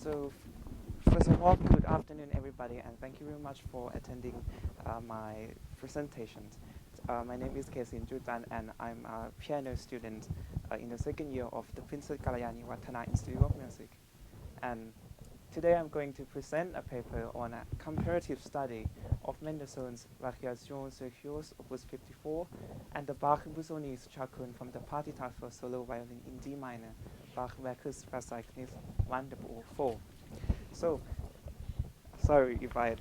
So, first of all, good afternoon, everybody, and thank you very much for attending my presentations. My name is Khetsin Chuchan, and I'm a piano student in the second year of the Princess Kalayani Watana Institute of Music. And today I'm going to present a paper on a comparative study of Mendelssohn's Variations Regios Opus 54 and the Bach-Busoni's Chuchan from the Partita for solo violin in D minor, Bach Werkus Verzeichnis 104. So, sorry if I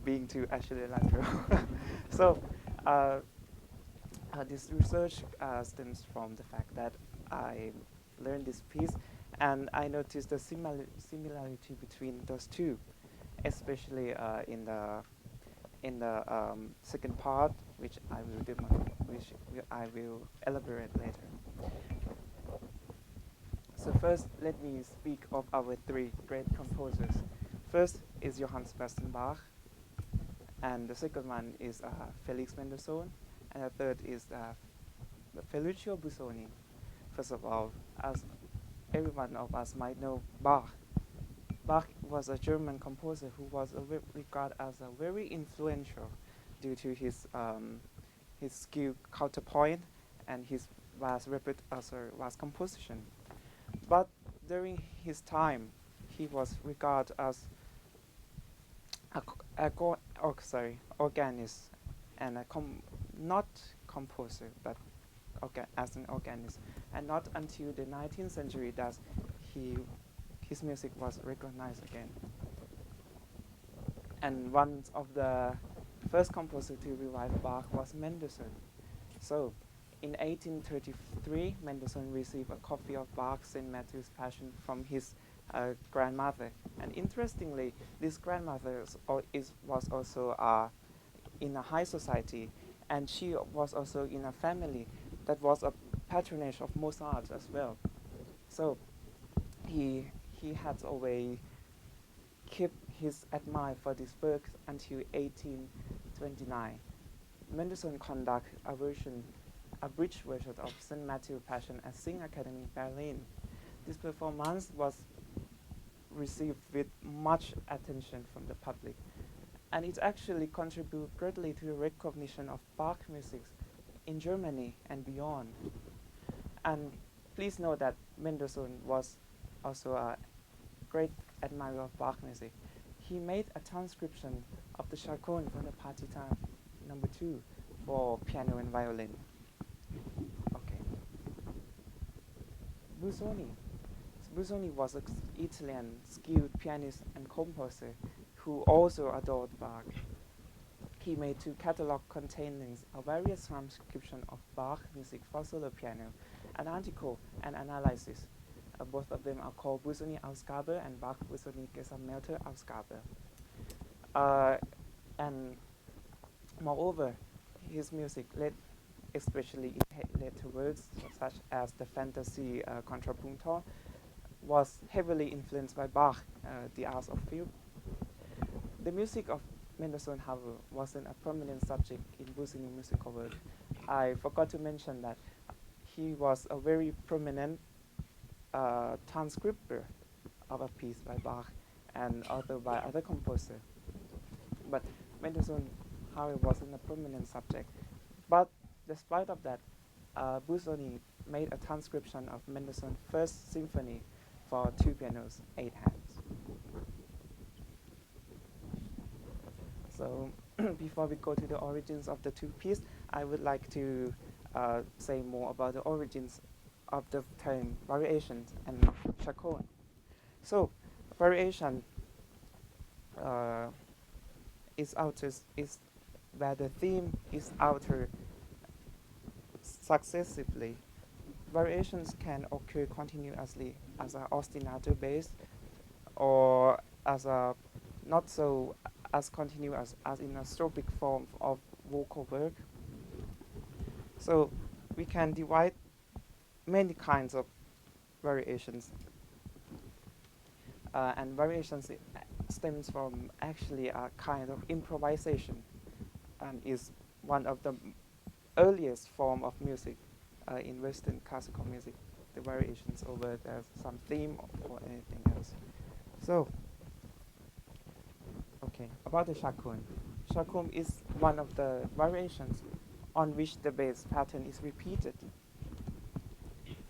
being too lateral. So, this research stems from the fact that I learned this piece and I noticed the similarity between those two, especially in the second part, which I will elaborate later. So first, let me speak of our three great composers. First is Johann Sebastian Bach, and the second one is Felix Mendelssohn, and the third is Ferruccio Busoni. First of all, as every one of us might know, Bach was a German composer who was regarded as a very influential due to his skilled counterpoint and his vast composition. But during his time, he was regarded as organist and not composer, but as an organist. And not until the 19th century that his music was recognized again. And one of the first composers to revive Bach was Mendelssohn. So, in 1833, Mendelssohn received a copy of Bach's St. Matthew's Passion from his grandmother. And interestingly, this grandmother was also in a high society, and she was also in a family that was a patronage of Mozart as well. So he had always kept his admire for this work until 1829. Mendelssohn conducted a bridge version of St. Matthew's Passion at Sing Academy, Berlin. This performance was received with much attention from the public, and it actually contributed greatly to the recognition of Bach music in Germany and beyond. And please note that Mendelssohn was also a great admirer of Bach music. He made a transcription of the Chaconne from the Partita number 2 for piano and violin. Okay. Busoni was an Italian skilled pianist and composer who also adored Bach. He made two catalogs containing a various transcription of Bach music for solo piano, an article and analysis. Both of them are called Busoni-Ausgabe and Bach-Busoni Gesammelte Ausgabe. And moreover, his music led especially in later works such as the fantasy Contrapunto, was heavily influenced by Bach, the Art of Fugue. The music of Mendelssohn, however, wasn't a prominent subject in Busoni's musical work. I forgot to mention that he was a very prominent transcriber of a piece by Bach and also by other composers. But Mendelssohn, however, wasn't a prominent subject. But despite of that, Busoni made a transcription of Mendelssohn's First Symphony for two pianos, 8 hands. So before we go to the origins of the two pieces, I would like to say more about the origins of the term variations and chaconne. So variation is where the theme is altered successively. Variations can occur continuously as an ostinato bass or as a not so as continuous as in a stropic form of vocal work. So we can divide many kinds of variations, and variations stems from actually a kind of improvisation and is one of the earliest form of music in Western classical music, the variations over some theme or anything else. So, okay, about the shakun. Shakun is one of the variations on which the bass pattern is repeated.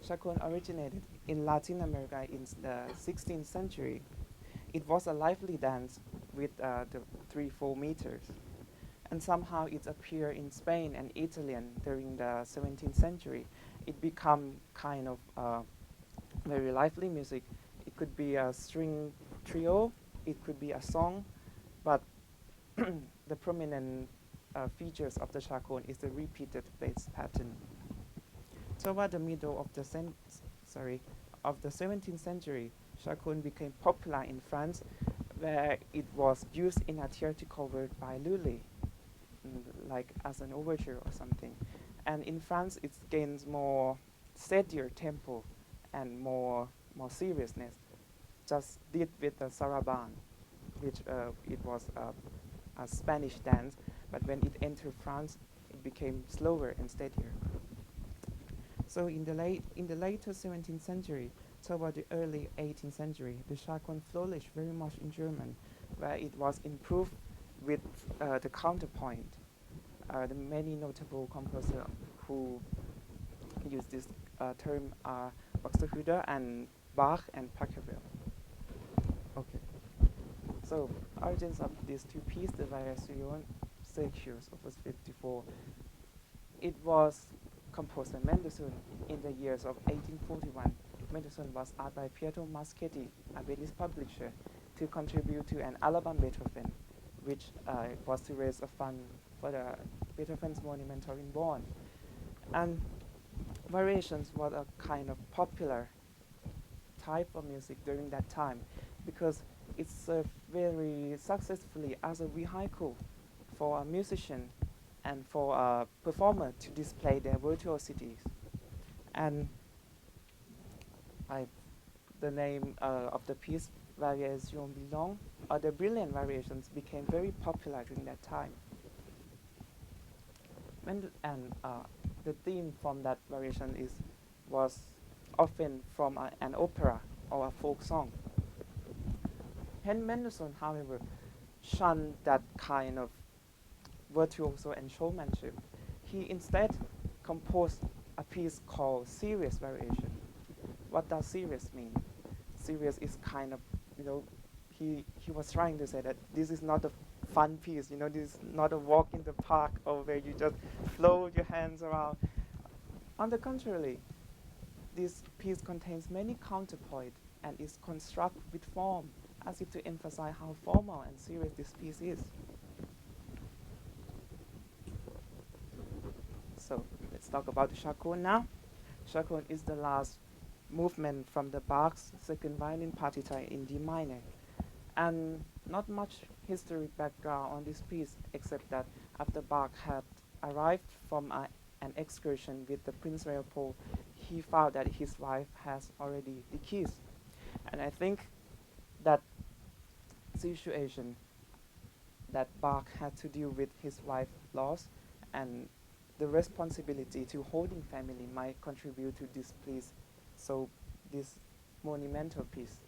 Shakun originated in Latin America in the 16th century. It was a lively dance with the 3-4 meters, and somehow it appeared in Spain and Italy during the 17th century. It became kind of very lively music. It could be a string trio, it could be a song, but the prominent features of the chaconne is the repeated bass pattern. Toward the middle of the 17th century, chaconne became popular in France, where it was used in a theatrical work by Lully, like as an overture or something. And in France, it gains more steadier tempo and more seriousness. Just did with the saraban, which it was a Spanish dance, but when it entered France, it became slower and steadier. So in the later 17th century, toward the early 18th century, the chaconne flourished very much in Germany, where it was improved with the counterpoint. The many notable composers who use this term are Buxtehude and Bach and Pachelbel. Okay. So, origins of these two pieces, the Variation Circus, opus 54. It was composed by Mendelssohn in the years of 1841. Mendelssohn was asked by Pietro Maschetti, a Venice publisher, to contribute to an album Beethoven, which was to raise a fund for the Beethoven's monumental in Bonn. And variations were a kind of popular type of music during that time because it served very successfully as a vehicle for a musician and for a performer to display their virtuosities. And the name of the piece, Variation Billon, or the brilliant variations, became very popular during that time. And the theme from that variation was often from an opera or a folk song. Mendelssohn, however, shunned that kind of virtuoso and showmanship. He instead composed a piece called Serious Variation. What does serious mean? Serious is kind of, he was trying to say that this is not a fun piece, this is not a walk in the park or where you just float your hands around. On the contrary, this piece contains many counterpoint and is constructed with form, as if to emphasize how formal and serious this piece is. So let's talk about the chaconne now. Chaconne is the last movement from the Bach's second violin partita in D minor. And not much history background on this piece, except that after Bach had arrived from an excursion with the Prince Leopold, he found that his wife has already deceased. And I think that situation that Bach had to deal with his wife's loss and the responsibility to holding family might contribute to this piece, so this monumental piece.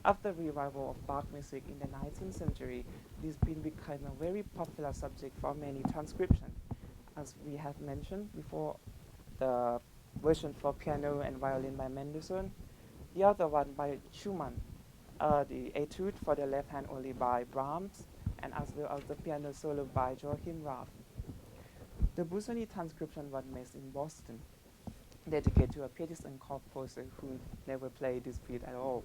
After revival of Bach music in the 19th century, this became a very popular subject for many transcriptions. As we have mentioned before, the version for piano and violin by Mendelssohn, the other one by Schumann, the etude for the left hand only by Brahms, and as well as the piano solo by Joachim Raff. The Busoni transcription was made in Boston, dedicated to a pianist and composer who never played this piece at all.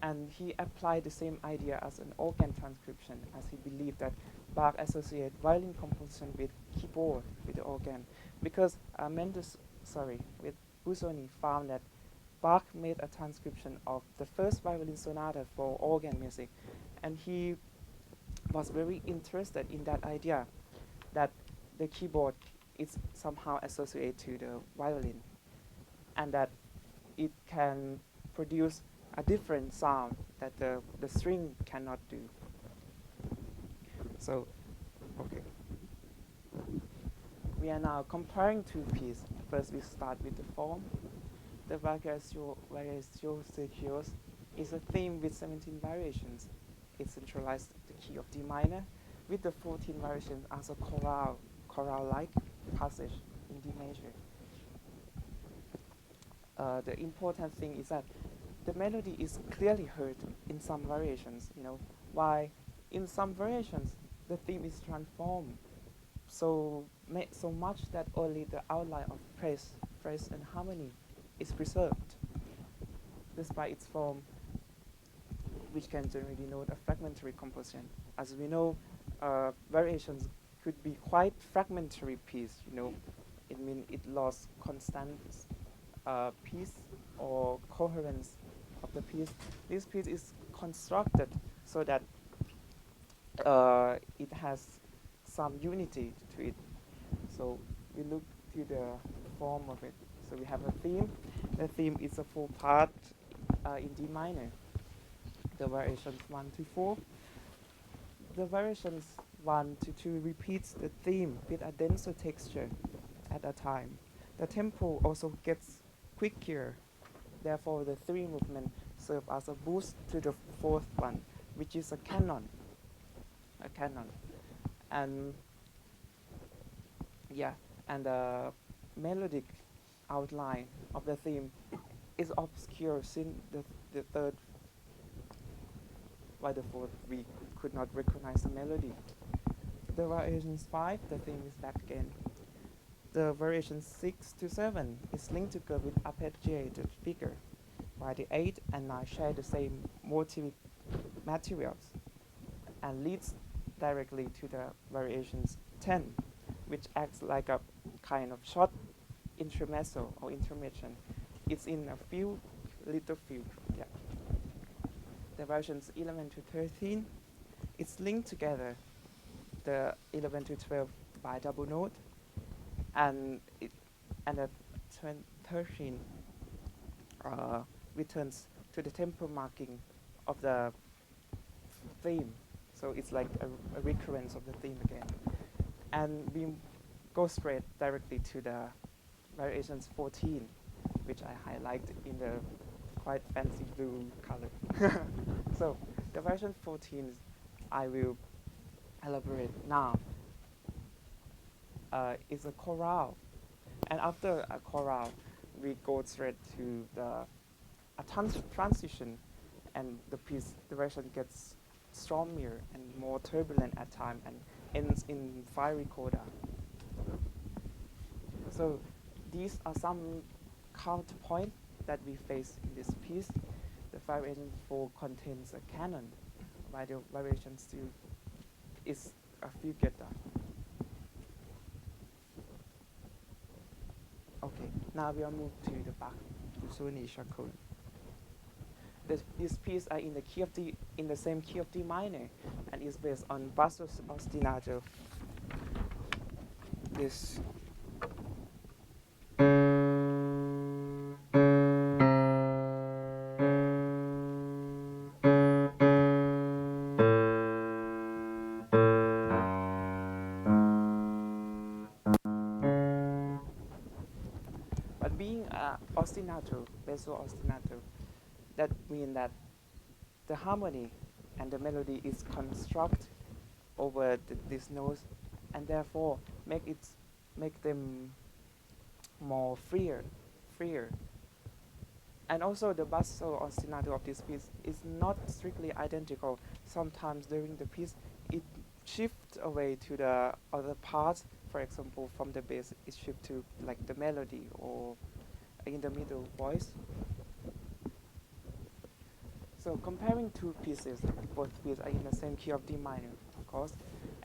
And he applied the same idea as an organ transcription, as he believed that Bach associated violin composition with keyboard, with the organ, because with Busoni found that Bach made a transcription of the first violin sonata for organ music, and he was very interested in that idea that the keyboard is somehow associated to the violin, and that it can produce a different sound that the string cannot do. So, okay. We are now comparing two pieces. First we start with the form. The Variation Circus is a theme with 17 variations. It centralized the key of D minor, with the 14 variations as a chorale-like passage in D major. The important thing is that the melody is clearly heard in some variations, while in some variations the theme is transformed so much that only the outline of phrase and harmony is preserved, despite its form, which can generally denote a fragmentary composition. As we know, variations could be quite fragmentary piece. It means it lost constant piece or coherence of the piece. This piece is constructed so that it has some unity to it. So we look to the form of it. So we have a theme. The theme is a full part in D minor. The variations 1 to 4. The variations 1 to 2 repeats the theme with a denser texture at a time. The tempo also gets quicker. Therefore, the 3 movement serve as a boost to the fourth one, which is a canon. And the melodic outline of the theme is obscure since the third, while the fourth we could not recognize the melody. The variations 5, the theme is back again. The variations 6 to 7 is linked together with arpeggiated figure, while the 8 and 9 share the same motivic materials and leads directly to the variations 10, which acts like a kind of short intermezzo or intermission. It's in a few little few. Yeah. The variations 11 to 13, it's linked together, the 11 to 12 by double note, and the 13 returns to the tempo marking of the theme. So it's like a recurrence of the theme again. And we go straight directly to the variations 14, which I highlighted in the quite fancy blue color. So the variation 14 I will elaborate now. Is a chorale, and after a chorale we go straight to a transition, and the version gets stormier and more turbulent at times and ends in fiery coda. So these are some counterpoints that we face in this piece. The variation 4 contains a canon, while the variation 2 is a fugata. Okay, now we will move to the Bach Busoni Chaconne. These pieces are in the same key of D minor, and is based on basso ostinato. This. But being ostinato, basso ostinato, that means that the harmony and the melody is constructed over these notes, and therefore make them more freer. And also the basso ostinato of this piece is not strictly identical. Sometimes during the piece it shifts away to the other parts. For example, from the bass it shifts to like the melody or in the middle voice. So comparing two pieces, both pieces are in the same key of D minor, of course,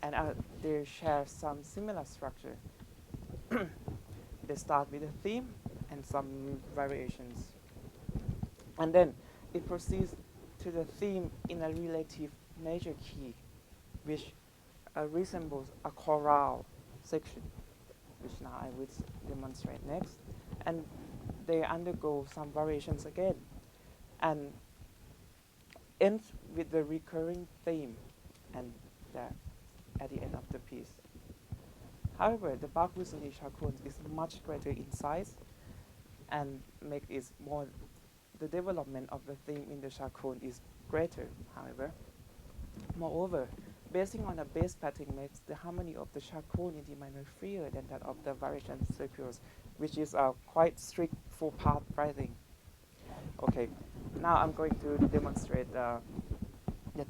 and they share some similar structure. They start with a theme and some variations. And then it proceeds to the theme in a relative major key, which resembles a chorale section, which now I will demonstrate next. And they undergo some variations again, and ends with the recurring theme and at the end of the piece. However, the Bach Busoni Chaconne is much greater in size and make it more the development of the theme in the chaconne is greater, however. Moreover, basing on a bass pattern makes the harmony of the chaconne in D minor freer than that of the variation circles, which is a quite strict four-part phrasing. Okay, now I'm going to demonstrate the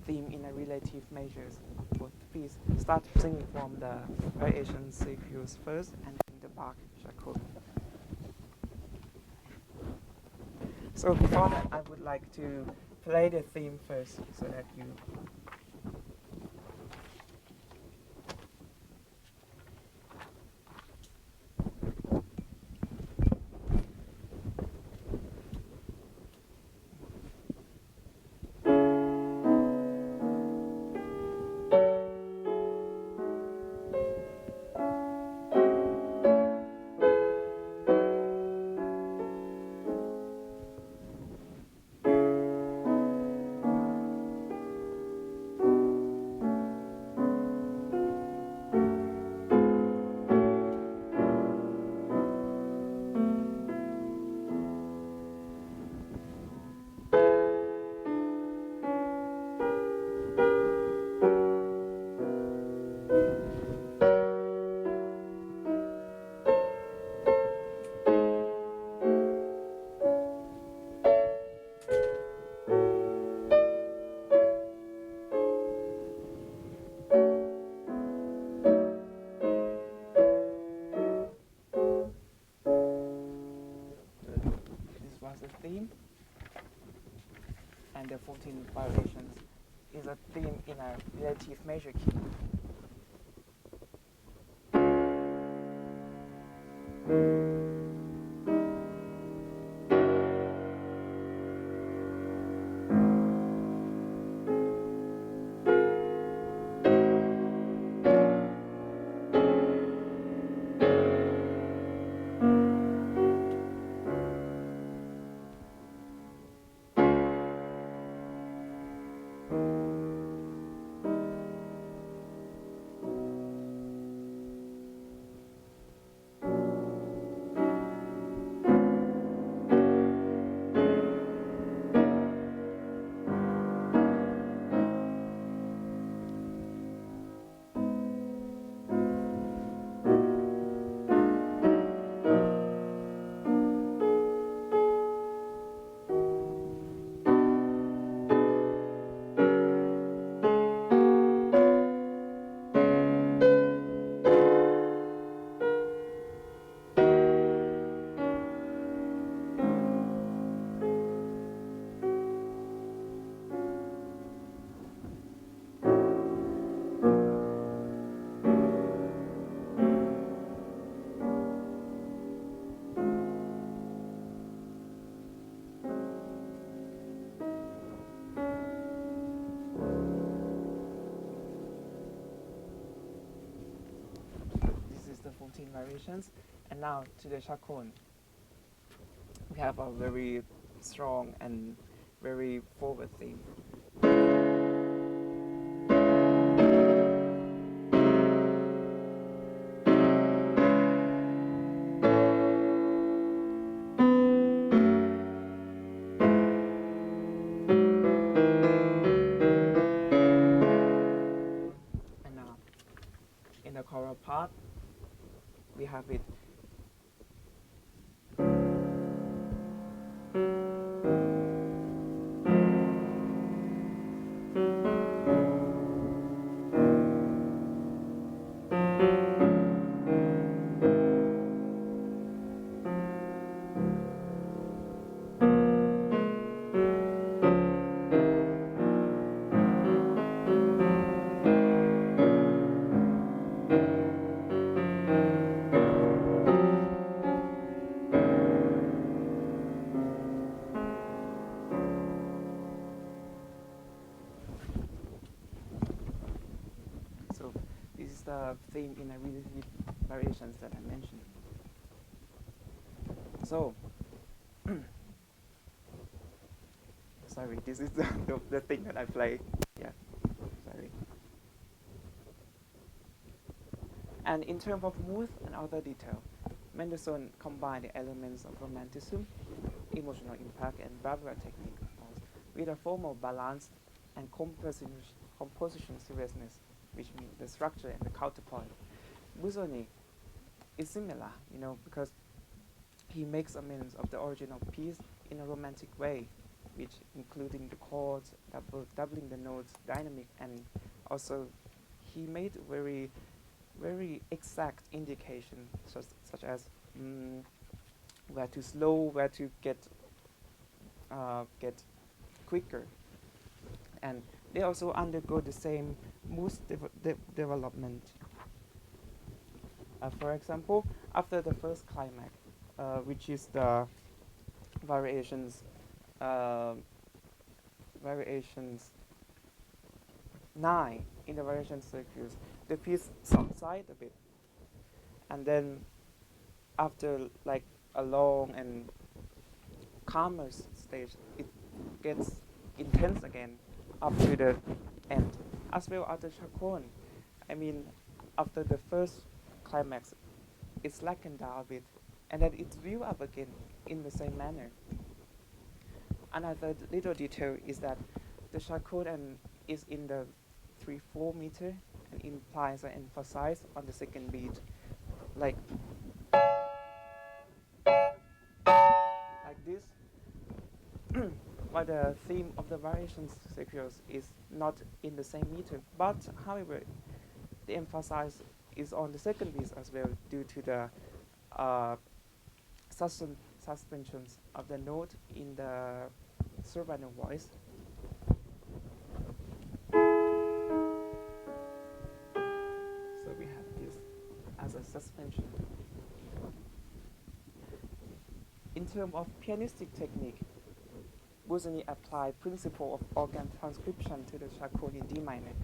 theme in a relative measures. But please start singing from the variation circles first and then the Bach chaconne. So before that, I would like to play the theme first so that you. This was the theme, and the 14 variations is a theme in a relative measure key. This is the 14 variations, and now to the chaconne. We have a very strong and very forward theme. And now, in the choral part, we have it. So this is the theme in a relative variations that I mentioned. So, sorry, this is the thing that I play. Yeah, sorry. And in terms of mood and other detail, Mendelssohn combined the elements of romanticism emotional impact and bravura technique, with a formal balance and composition seriousness, which means the structure and the counterpoint. Busoni is similar, because he makes amends of the original piece in a romantic way, which including the chords, doubling the notes, dynamic, and also he made very, very exact indication, such as where to slow, where to get quicker, and they also undergo the same mood development. For example, after the first climax, which is the variations uh, variations 9 in the variation circuits, the piece subsides a bit, and then after like a long and calmer stage, it gets intense again up to the end. As well as the Chacon, I mean, after the first climax, it slackened down a bit, and then it built up again in the same manner. Another little detail is that the Chacon is in the 3/4 meter and implies an emphasis on the second beat, like this. While the theme of the variations sequence is not in the same meter, but however, the emphasis is on the second beat as well due to the suspensions of the note in the soprano voice. So we have this as a suspension. In terms of pianistic technique, Busoni applied principle of organ transcription to the Chacon in D minor.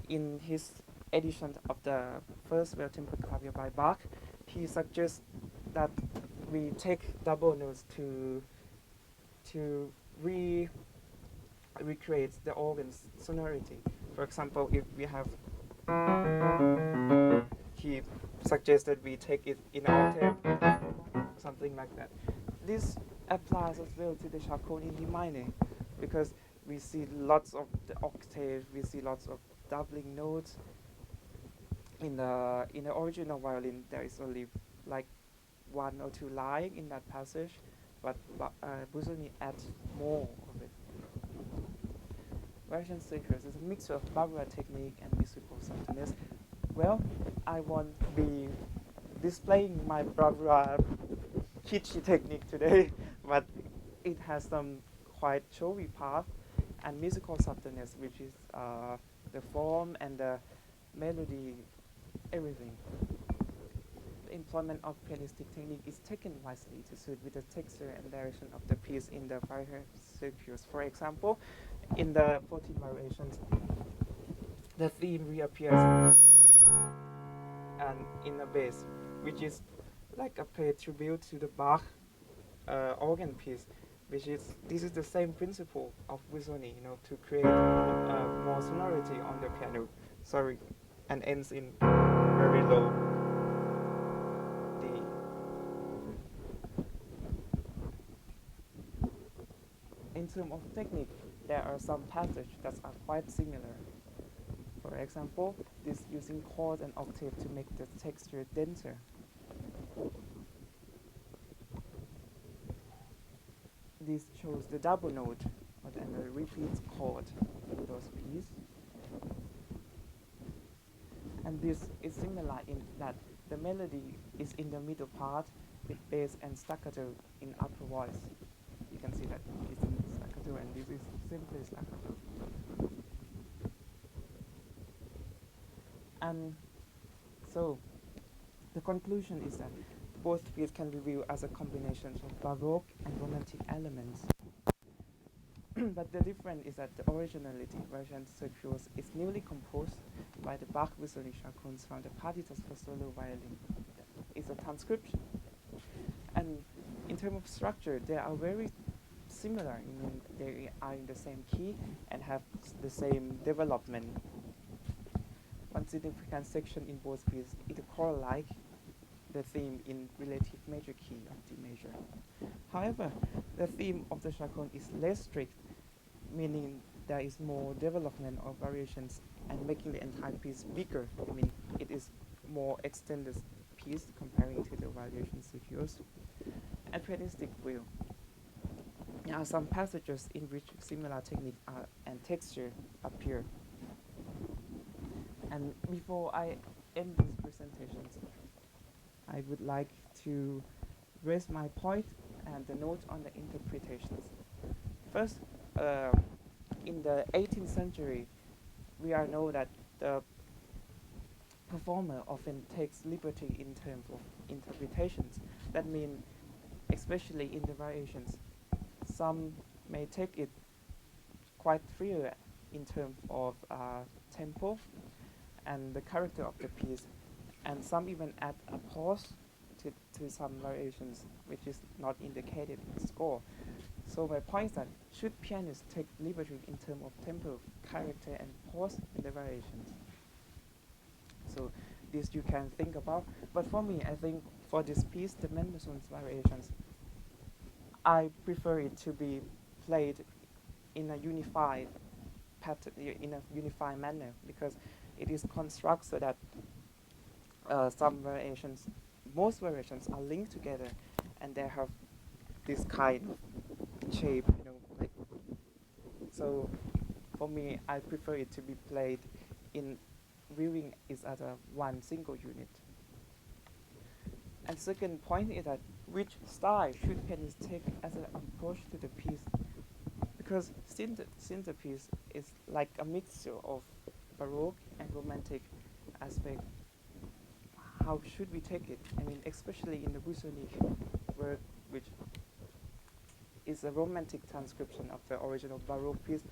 In his edition of the first well-tempered clavier by Bach, he suggests that we take double notes to recreate the organ's sonority. For example, if we have, he suggested we take it in an octave, something like that. This applies as well to the Chacon in D minor, because we see lots of the octave, we see lots of doubling notes. In the original violin, there is only like 1 or 2 lines in that passage, but Busoni adds more of it. Variation sequence is a mixture of bravura technique and musical softness. Well, I won't be displaying my bravura kitschy technique today, but it has some quite showy part and musical subtleness, which is the form and the melody, everything. The employment of pianistic technique is taken wisely to suit with the texture and direction of the piece in the variation circuits. For example, in the 14 variations, the theme reappears and in a bass, which is like a play tribute to the Bach organ piece, this is the same principle of Busoni, to create more sonority on the piano. Sorry, and ends in very low D. In terms of technique, there are some passages that are quite similar. For example, this using chords and octave to make the texture denser. This shows the double note and the repeat chord in those pieces. And this is similar in that the melody is in the middle part with bass and staccato in upper voice. You can see that it's in staccato and this is simply staccato. And so the conclusion is that both pieces can be viewed as a combination of Baroque and Romantic elements. But the difference is that the originality version circuits is newly composed by the Bach Busoni Chacons from the partitas for solo violin. It's a transcription. And in terms of structure, they are very similar. They are in the same key and have the same development. One significant section in both pieces is the chord like the theme in relative major key of D major. However, the theme of the chaconne is less strict, meaning there is more development of variations and making the entire piece bigger. I mean, it is more extended piece comparing to the variation CQs. And pianistic wheel. There are some passages in which similar technique and texture appear. And before I end these presentations, I would like to raise my point and the note on the interpretations. First, in the 18th century, we all know that the performer often takes liberty in terms of interpretations. That means, especially in the variations, some may take it quite freer in terms of tempo and the character of the piece, and some even add a pause to some variations, which is not indicated in score. So my point is that should pianists take liberty in terms of tempo, character, and pause in the variations? So this you can think about. But for me, I think for this piece, the Mendelssohn's variations, I prefer it to be played in a unified pattern, in a unified manner, because it is constructed so that some variations, most variations are linked together, and they have this kind of shape, like. So for me, I prefer it to be played in viewing it as a one single unit. And second point is that which style should pianists take as an approach to the piece? Because since the piece is like a mixture of Baroque and Romantic aspect, how should we take it? I mean, especially in the Busoni work, which is a Romantic transcription of the original Baroque piece,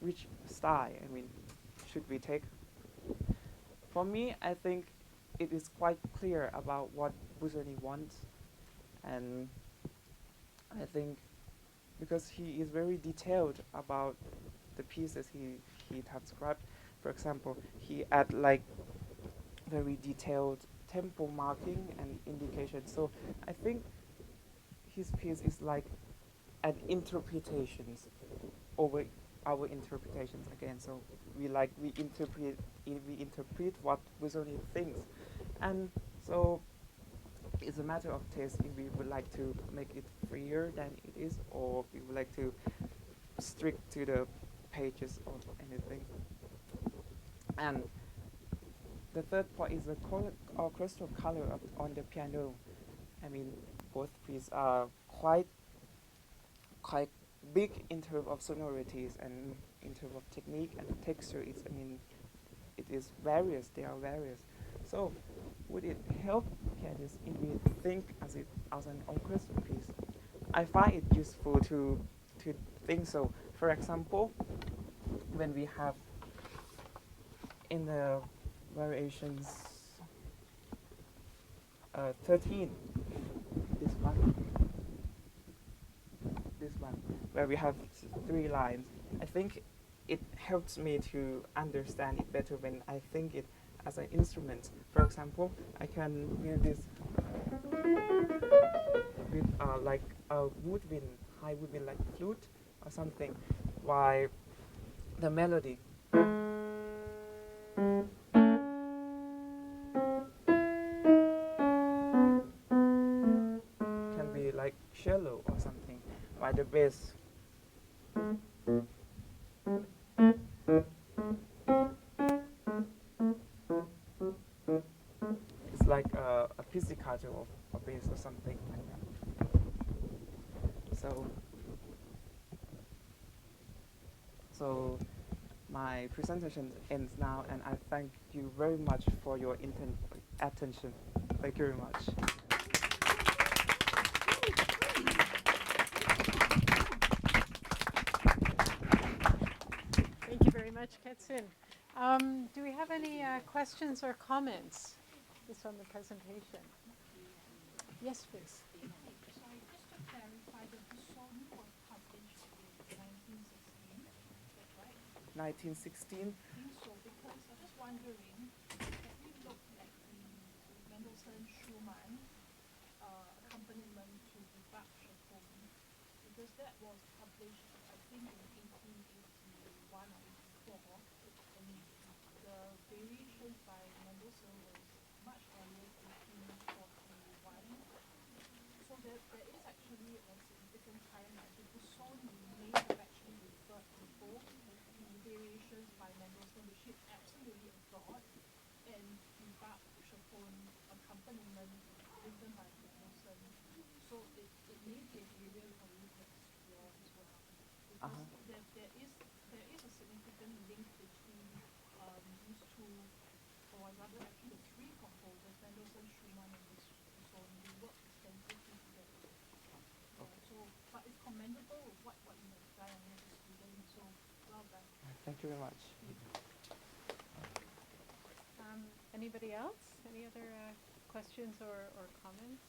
which style, I mean, should we take? For me, I think it is quite clear about what Busoni wants, and I think because he is very detailed about the pieces he transcribed. For example, he add like very detailed tempo marking and indication. So I think his piece is like an interpretations over our interpretations again. So we interpret what Busoni thinks, and so it's a matter of taste if we would like to make it freer than it is, or we would like to stick to the pages or anything. And the third point is the orchestral color on the piano. I mean, both pieces are quite big in terms of sonorities and in terms of technique, and the texture is, I mean, it is various. They are various. So would it help pianists if we think as an orchestral piece? I find it useful to think so. For example, when we have in the variations 13, this one, where we have 3 lines. I think it helps me to understand it better when I think it as an instrument. For example, I can hear this with like a woodwind, high woodwind like flute or something, while the melody can be like shallow or something, while the bass is like a pizzicato of a bass or something like that. So my presentation ends now, and I thank you very much for your attention. Thank you very much. Thank you very much, Khetsin. Do we have any questions or comments just on the presentation? Yes, please. Sorry, just to clarify, the Busoni was published in 1916, is that right? 1916. I think so, because I'm just wondering, have you looked at the Mendelssohn Schumann accompaniment to the Bach because that was published, I think, in 1881 or 84, and the variations by Mendelssohn was much earlier, 1841. So there is actually a significant timeline. Buson may have actually referred to both the variations by Mendelssohn, which he absolutely adored, and the Bach Chopin accompaniment written by Mendelssohn. So it may be an area for you to explore as well, because there is a significant link between these two, or rather actually the three composers, Mendelssohn, Schumann, and Buson. They work extensively together. So, but it's commendable what you have done as a student. So well done. Thank you very much. Anybody else? Any other questions or comments?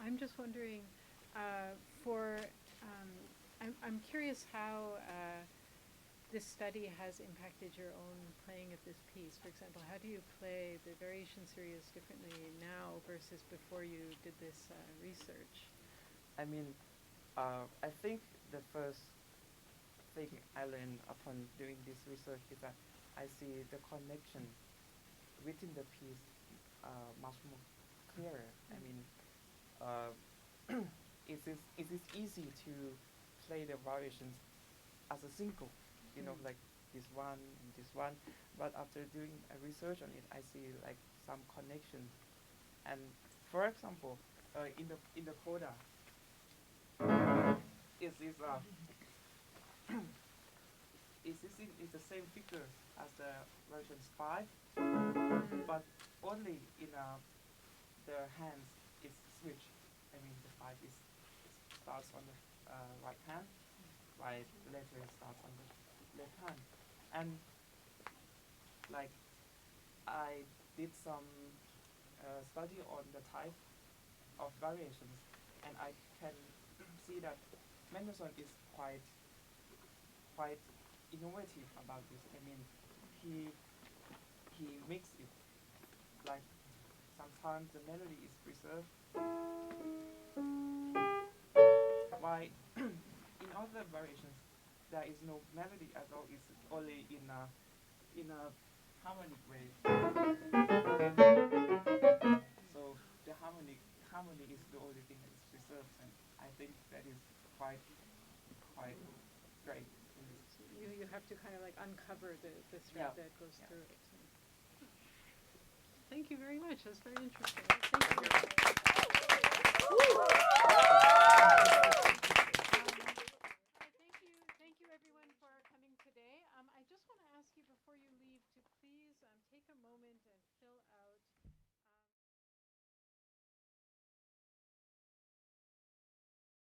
I'm just wondering, I'm curious how this study has impacted your own playing of this piece. For example, how do you play the variation series differently now versus before you did this research? I mean, I think the first thing I learned upon doing this research is that I see the connection within the piece much more clearer. I mean, it is easy to play the variations as a single, like this one and this one. But after doing a research on it, I see like some connections. And for example, in the coda, is the same figure as the versions 5, but only in the hands is switched. I mean, the 5 starts on the right hand, while the letter starts on the left hand. And like I did some study on the type of variations, and I can see that Mendelssohn is quite innovative about this. I mean, he makes it like sometimes the melody is preserved, while in other variations there is no melody at all. It's only in a harmonic way. So the harmony is the only thing that is preserved, and I think that is quite great. So you have to kind of like uncover the thread that goes through it. Thank you very much. That's very interesting. Thank you everyone for coming today. I just want to ask you before you leave to please take a moment and fill out